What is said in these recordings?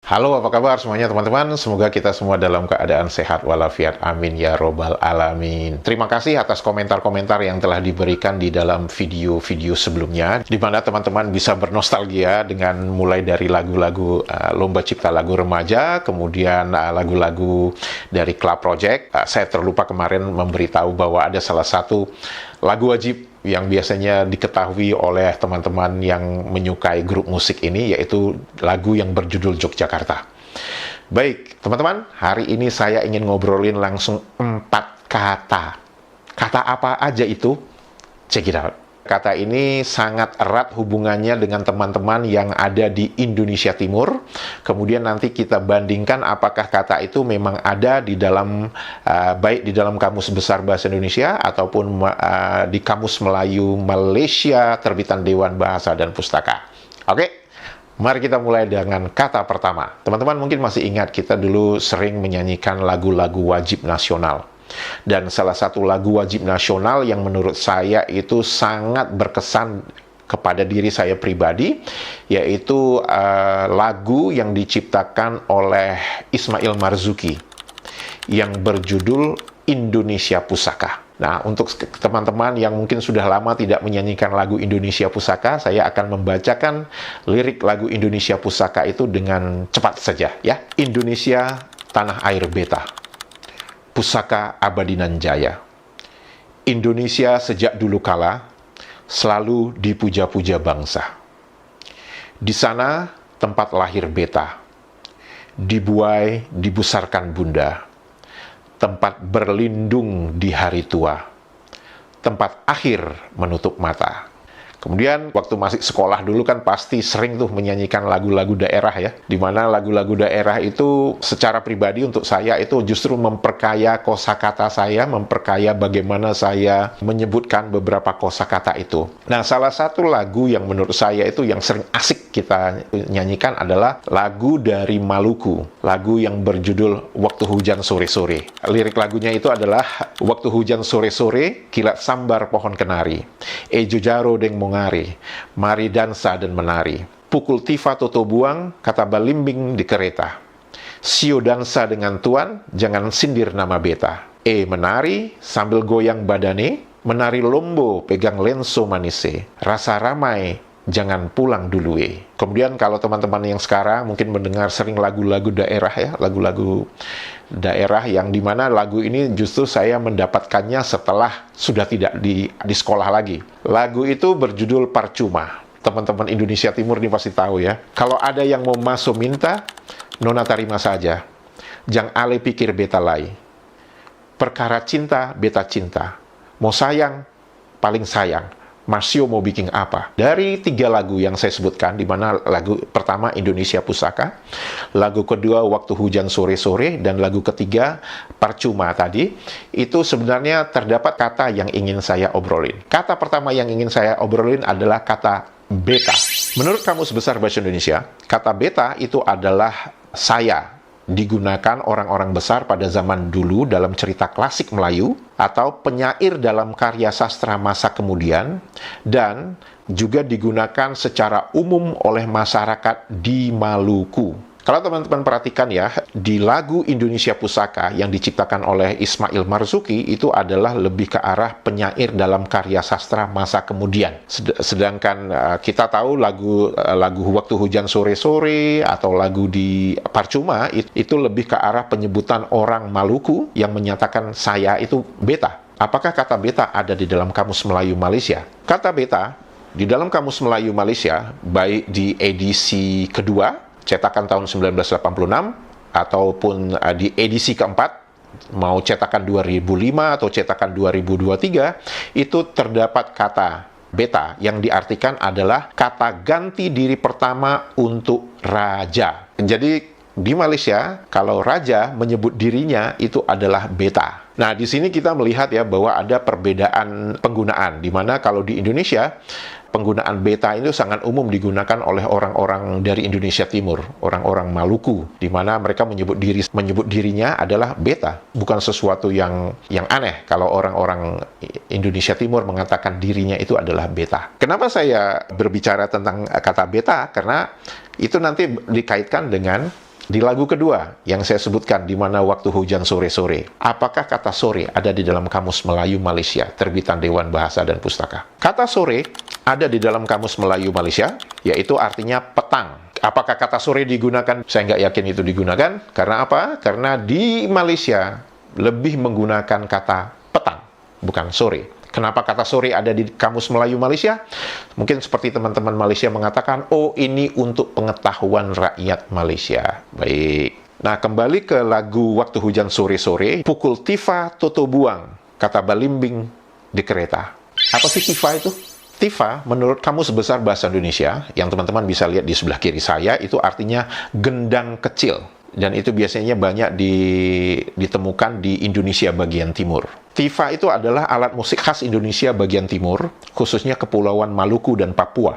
Halo, apa kabar semuanya teman-teman? Semoga kita semua dalam keadaan sehat walafiat. Amin ya robbal alamin. Terima kasih atas komentar-komentar yang telah diberikan di dalam video-video sebelumnya, di mana teman-teman bisa bernostalgia dengan mulai dari lagu-lagu Lomba Cipta Lagu Remaja, kemudian lagu-lagu dari Club Project. Saya terlupa kemarin memberitahu bahwa ada salah satu lagu wajib yang biasanya diketahui oleh teman-teman yang menyukai grup musik ini, yaitu lagu yang berjudul Yogyakarta. Baik, teman-teman, hari ini saya ingin ngobrolin langsung 4 kata. Kata apa aja itu? Check it out. Kata ini sangat erat hubungannya dengan teman-teman yang ada di Indonesia Timur. Kemudian nanti kita bandingkan apakah kata itu memang ada di dalam, baik di dalam Kamus Besar Bahasa Indonesia ataupun di Kamus Melayu Malaysia terbitan Dewan Bahasa dan Pustaka. Oke, mari kita mulai dengan kata pertama. Teman-teman mungkin masih ingat kita dulu sering menyanyikan lagu-lagu wajib nasional. Dan salah satu lagu wajib nasional yang menurut saya itu sangat berkesan kepada diri saya pribadi, yaitu lagu yang diciptakan oleh Ismail Marzuki yang berjudul Indonesia Pusaka. Nah, untuk teman-teman yang mungkin sudah lama tidak menyanyikan lagu Indonesia Pusaka, saya akan membacakan lirik lagu Indonesia Pusaka itu dengan cepat saja ya. Indonesia tanah air beta, pusaka abadi nan jaya. Indonesia sejak dulu kala selalu dipuja-puja bangsa. Di sana tempat lahir beta, dibuai dibesarkan bunda, tempat berlindung di hari tua, tempat akhir menutup mata. Kemudian waktu masih sekolah dulu kan pasti sering tuh menyanyikan lagu-lagu daerah ya. Dimana lagu-lagu daerah itu secara pribadi untuk saya itu justru memperkaya kosakata saya, memperkaya bagaimana saya menyebutkan beberapa kosakata itu. Nah, salah satu lagu yang menurut saya itu yang sering asik kita nyanyikan adalah lagu dari Maluku. Lagu yang berjudul Waktu Hujan Sore-Sore. Lirik lagunya itu adalah waktu hujan sore-sore, kilat sambar pohon kenari. Ejo jaro deng mari dansa dan menari. Pukul tifa toto buang, kata balimbing di kereta. Sio dansa dengan tuan, jangan sindir nama beta. Menari sambil goyang badane, menari lombo pegang lenso manise. Rasa ramai, jangan pulang dulu Kemudian kalau teman-teman yang sekarang mungkin mendengar sering lagu-lagu daerah ya, lagu-lagu daerah yang dimana lagu ini justru saya mendapatkannya setelah sudah tidak di sekolah lagi. Lagu itu berjudul Parcuma. Teman-teman Indonesia Timur ini pasti tahu ya. Kalau ada yang mau masuk minta, nona tarima saja. Jang ale pikir beta lai. Perkara cinta, beta cinta. Mau sayang, paling sayang. Masio mau bikin apa? Dari 3 lagu yang saya sebutkan, di mana lagu pertama Indonesia Pusaka, lagu kedua Waktu Hujan Sore-Sore, dan lagu ketiga Parcuma tadi, itu sebenarnya terdapat kata yang ingin saya obrolin. Kata pertama yang ingin saya obrolin adalah kata beta. Menurut Kamus Besar Bahasa Indonesia, kata beta itu adalah saya. Digunakan orang-orang besar pada zaman dulu dalam cerita klasik Melayu atau penyair dalam karya sastra masa kemudian, dan juga digunakan secara umum oleh masyarakat di Maluku. Kalau teman-teman perhatikan ya, di lagu Indonesia Pusaka yang diciptakan oleh Ismail Marzuki itu adalah lebih ke arah penyair dalam karya sastra masa kemudian. Sedangkan kita tahu lagu Waktu Hujan Sore-Sore atau lagu di Parcuma itu lebih ke arah penyebutan orang Maluku yang menyatakan saya itu beta. Apakah kata beta ada di dalam Kamus Melayu Malaysia? Kata beta di dalam Kamus Melayu Malaysia, baik di edisi kedua cetakan tahun 1986 ataupun di edisi keempat, mau cetakan 2005 atau cetakan 2023, itu terdapat kata beta yang diartikan adalah kata ganti diri pertama untuk raja. Jadi di Malaysia, kalau raja menyebut dirinya itu adalah beta. Nah, di sini kita melihat ya bahwa ada perbedaan penggunaan, di mana kalau di Indonesia penggunaan beta itu sangat umum digunakan oleh orang-orang dari Indonesia Timur, orang-orang Maluku, di mana mereka menyebut dirinya adalah beta, bukan sesuatu yang aneh kalau orang-orang Indonesia Timur mengatakan dirinya itu adalah beta. Kenapa saya berbicara tentang kata beta? Karena itu nanti dikaitkan dengan Di lagu kedua yang saya sebutkan, di mana waktu hujan sore-sore, apakah kata sore ada di dalam Kamus Melayu Malaysia, terbitan Dewan Bahasa dan Pustaka? Kata sore ada di dalam Kamus Melayu Malaysia, yaitu artinya petang. Apakah kata sore digunakan? Saya nggak yakin itu digunakan. Karena apa? Karena di Malaysia lebih menggunakan kata petang, bukan sore. Kenapa kata sore ada di Kamus Melayu Malaysia? Mungkin seperti teman-teman Malaysia mengatakan, oh ini untuk pengetahuan rakyat Malaysia. Baik. Nah, kembali ke lagu Waktu Hujan Sore-Sore, pukul tifa toto buang, kata balimbing di kereta. Apa sih tifa itu? Tifa, menurut Kamus Besar Bahasa Indonesia, yang teman-teman bisa lihat di sebelah kiri saya, itu artinya gendang kecil. Dan itu biasanya banyak ditemukan di Indonesia bagian timur. Tifa itu adalah alat musik khas Indonesia bagian timur, khususnya Kepulauan Maluku dan Papua.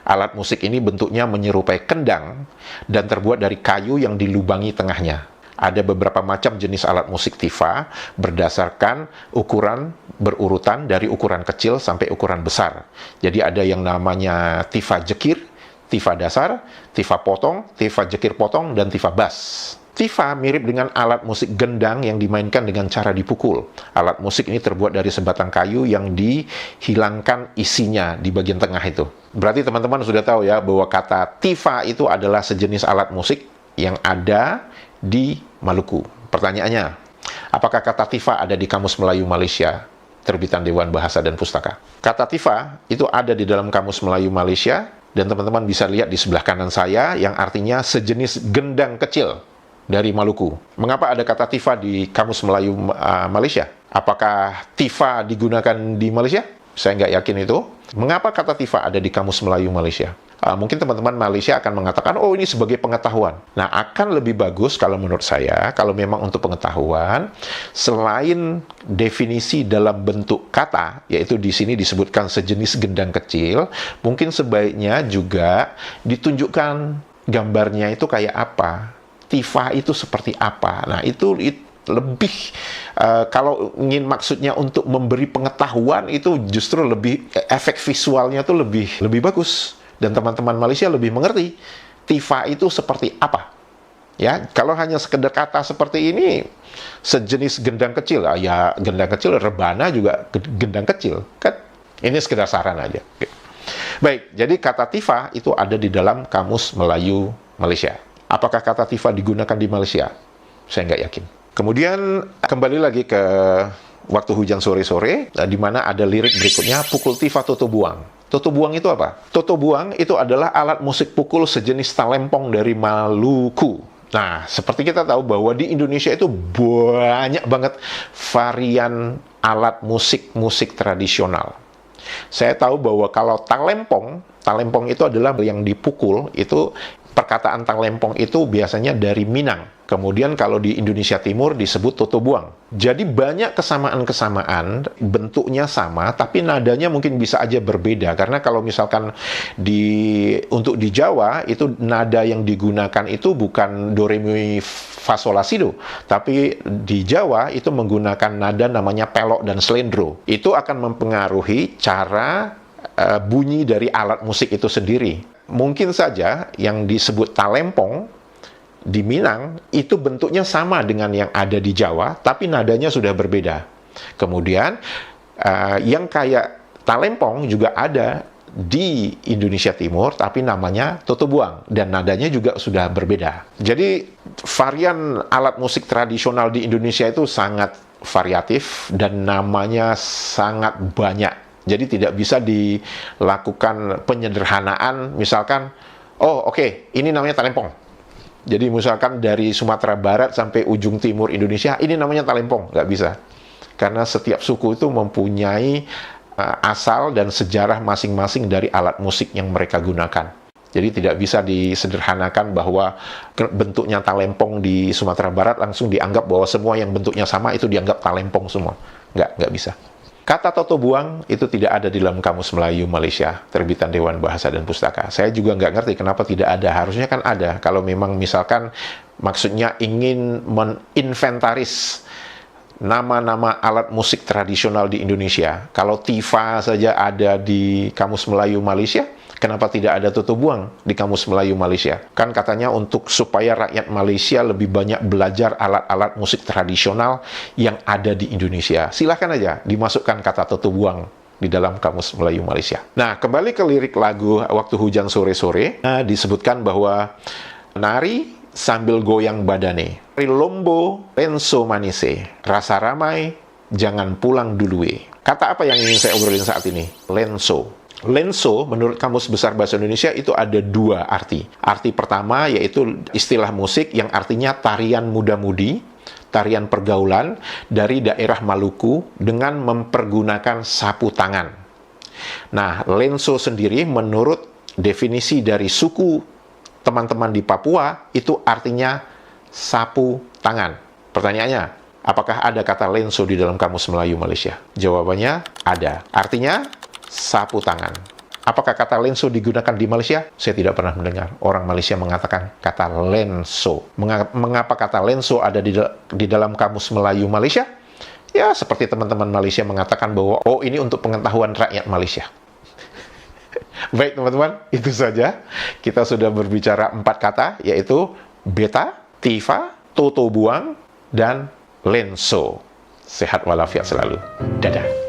Alat musik ini bentuknya menyerupai kendang dan terbuat dari kayu yang dilubangi tengahnya. Ada beberapa macam jenis alat musik tifa berdasarkan ukuran berurutan dari ukuran kecil sampai ukuran besar. Jadi ada yang namanya tifa jekir, tifa dasar, tifa potong, tifa jekir potong, dan tifa bass. Tifa mirip dengan alat musik gendang yang dimainkan dengan cara dipukul. Alat musik ini terbuat dari sebatang kayu yang dihilangkan isinya di bagian tengah itu. Berarti teman-teman sudah tahu ya bahwa kata tifa itu adalah sejenis alat musik yang ada di Maluku. Pertanyaannya, apakah kata tifa ada di Kamus Melayu Malaysia, terbitan Dewan Bahasa dan Pustaka? Kata tifa itu ada di dalam Kamus Melayu Malaysia, dan teman-teman bisa lihat di sebelah kanan saya, yang artinya sejenis gendang kecil dari Maluku. Mengapa ada kata tifa di Kamus Melayu Malaysia? Apakah tifa digunakan di Malaysia? Saya nggak yakin itu. Mengapa kata tifa ada di Kamus Melayu Malaysia? Mungkin teman-teman Malaysia akan mengatakan, oh ini sebagai pengetahuan. Nah, akan lebih bagus kalau menurut saya, kalau memang untuk pengetahuan, selain definisi dalam bentuk kata, yaitu di sini disebutkan sejenis gendang kecil, mungkin sebaiknya juga ditunjukkan gambarnya itu kayak apa, tifa itu seperti apa. Nah, itu lebih, kalau ingin maksudnya untuk memberi pengetahuan, itu justru lebih, efek visualnya itu lebih bagus. Dan teman-teman Malaysia lebih mengerti tifa itu seperti apa. Ya, kalau hanya sekedar kata seperti ini, sejenis gendang kecil, ya gendang kecil, rebana juga gendang kecil, kan? Ini sekedar saran aja. Baik, jadi kata tifa itu ada di dalam Kamus Melayu Malaysia. Apakah kata tifa digunakan di Malaysia? Saya nggak yakin. Kemudian kembali lagi ke Waktu Hujan Sore-Sore, di mana ada lirik berikutnya, pukul tifa toto buang. Toto buang itu apa? Toto buang itu adalah alat musik pukul sejenis talempong dari Maluku. Nah, seperti kita tahu bahwa di Indonesia itu banyak banget varian alat musik tradisional. Saya tahu bahwa kalau talempong itu adalah yang dipukul, itu perkataan talempong itu biasanya dari Minang. Kemudian kalau di Indonesia Timur disebut toto buang. Jadi banyak kesamaan-kesamaan, bentuknya sama, tapi nadanya mungkin bisa aja berbeda. Karena kalau misalkan untuk di Jawa, itu nada yang digunakan itu bukan do, re, mi, fa, sol, la, si, do. Tapi di Jawa itu menggunakan nada namanya pelok dan slendro. Itu akan mempengaruhi cara bunyi dari alat musik itu sendiri. Mungkin saja yang disebut talempong di Minang itu bentuknya sama dengan yang ada di Jawa, tapi nadanya sudah berbeda. Kemudian yang kayak talempong juga ada di Indonesia Timur, tapi namanya toto buang, dan nadanya juga sudah berbeda. Jadi varian alat musik tradisional di Indonesia itu sangat variatif dan namanya sangat banyak. Jadi tidak bisa dilakukan penyederhanaan, misalkan, oh oke, ini namanya talempong. Jadi misalkan dari Sumatera Barat sampai ujung timur Indonesia, ini namanya talempong, nggak bisa. Karena setiap suku itu mempunyai asal dan sejarah masing-masing dari alat musik yang mereka gunakan. Jadi tidak bisa disederhanakan bahwa bentuknya talempong di Sumatera Barat langsung dianggap bahwa semua yang bentuknya sama itu dianggap talempong semua. Nggak bisa. Kata toto buang itu tidak ada di dalam Kamus Melayu Malaysia, terbitan Dewan Bahasa dan Pustaka. Saya juga nggak ngerti kenapa tidak ada. Harusnya kan ada. Kalau memang misalkan maksudnya ingin meninventaris nama-nama alat musik tradisional di Indonesia. Kalau tifa saja ada di Kamus Melayu Malaysia, Kenapa tidak ada tutu buang di Kamus Melayu Malaysia? Kan katanya untuk supaya rakyat Malaysia lebih banyak belajar alat-alat musik tradisional yang ada di Indonesia. Silahkan aja dimasukkan kata tutu buang di dalam Kamus Melayu Malaysia. Nah, kembali ke lirik lagu Waktu Hujan Sore-Sore, disebutkan bahwa nari sambil goyang badane, lombo lenso manise, rasa ramai jangan pulang dulu. Kata apa yang ingin saya obrolin saat ini? Lenso. Lenso, menurut Kamus Besar Bahasa Indonesia, itu ada dua arti. Arti pertama yaitu istilah musik yang artinya tarian muda-mudi, tarian pergaulan dari daerah Maluku dengan mempergunakan sapu tangan. Nah, lenso sendiri menurut definisi dari suku teman-teman di Papua itu artinya sapu tangan. Pertanyaannya, apakah ada kata lenso di dalam Kamus Melayu Malaysia? Jawabannya ada. Artinya sapu tangan. Apakah kata lenso digunakan di Malaysia? Saya tidak pernah mendengar orang Malaysia mengatakan kata lenso. Mengapa kata lenso ada di dalam Kamus Melayu Malaysia? Ya, seperti teman-teman Malaysia mengatakan bahwa, oh, ini untuk pengetahuan rakyat Malaysia. Baik, teman-teman, itu saja. Kita sudah berbicara 4 kata, yaitu beta, tifa, toto buang, dan lenso. Sehat walafiat selalu. Dadah.